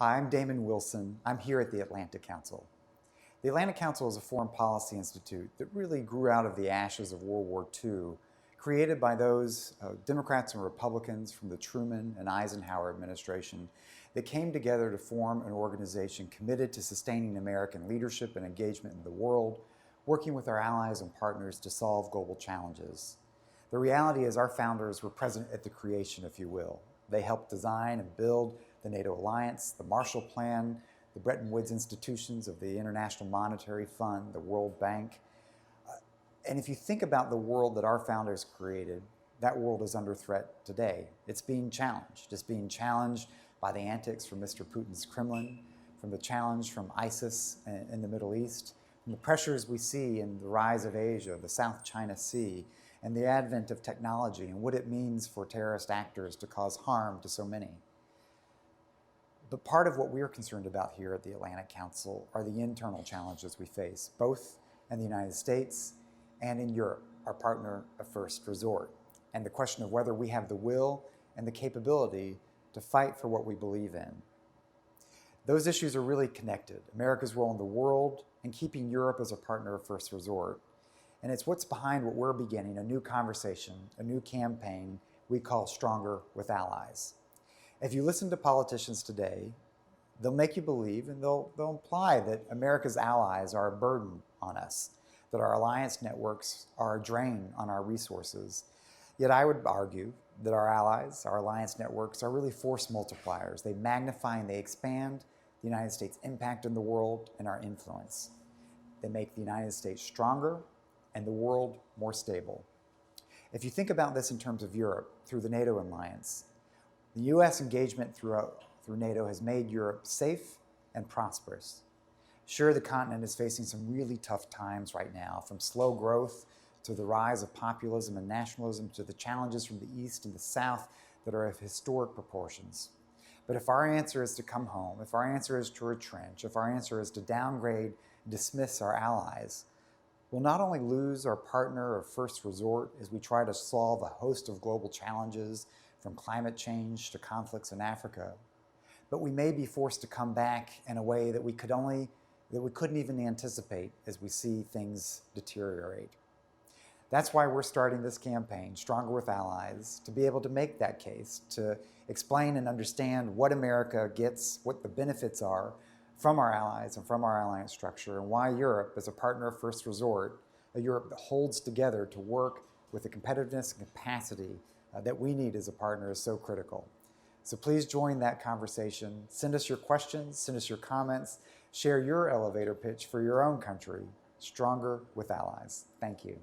Hi, I'm Damon Wilson. I'm here at the Atlantic Council. The Atlantic Council is a foreign policy institute that really grew out of the ashes of World War II, created by those Democrats and Republicans from the Truman and Eisenhower administration that came together to form an organization committed to sustaining American leadership and engagement in the world, working with our allies and partners to solve global challenges. The reality is our founders were present at the creation, if you will. They helped design and build the NATO alliance, the Marshall Plan, the Bretton Woods institutions of the International Monetary Fund, the World Bank. And if you think about the world that our founders created, that world is under threat today. It's being challenged. It's being challenged by the antics from Mr. Putin's Kremlin, from the challenge from ISIS in the Middle East, from the pressures we see in the rise of Asia, the South China Sea, and the advent of technology and what it means for terrorist actors to cause harm to so many. But part of what we're concerned about here at the Atlantic Council are the internal challenges we face, both in the United States and in Europe, our partner of first resort, and the question of whether we have the will and the capability to fight for what we believe in. Those issues are really connected. America's role in the world and keeping Europe as a partner of first resort. And it's what's behind what we're beginning, a new conversation, a new campaign we call Stronger with Allies. If you listen to politicians today, they'll make you believe and they'll imply that America's allies are a burden on us, that our alliance networks are a drain on our resources. Yet I would argue that our allies, our alliance networks, are really force multipliers. They magnify and they expand the United States' impact in the world and our influence. They make the United States stronger and the world more stable. If you think about this in terms of Europe, through the NATO alliance, the U.S. engagement through NATO has made Europe safe and prosperous. Sure, the continent is facing some really tough times right now, from slow growth to the rise of populism and nationalism to the challenges from the East and the South that are of historic proportions. But if our answer is to come home, if our answer is to retrench, if our answer is to downgrade and dismiss our allies, we'll not only lose our partner of first resort as we try to solve a host of global challenges, from climate change to conflicts in Africa, but we may be forced to come back in a way that we couldn't even anticipate as we see things deteriorate. That's why we're starting this campaign, Stronger with Allies, to be able to make that case, to explain and understand what America gets, what the benefits are from our allies and from our alliance structure, and why Europe, as a partner of first resort, a Europe that holds together to work with the competitiveness and capacity that we need as a partner, is so critical. So please join that conversation. Send us your questions, send us your comments, share your elevator pitch for your own country. Stronger with Allies. Thank you.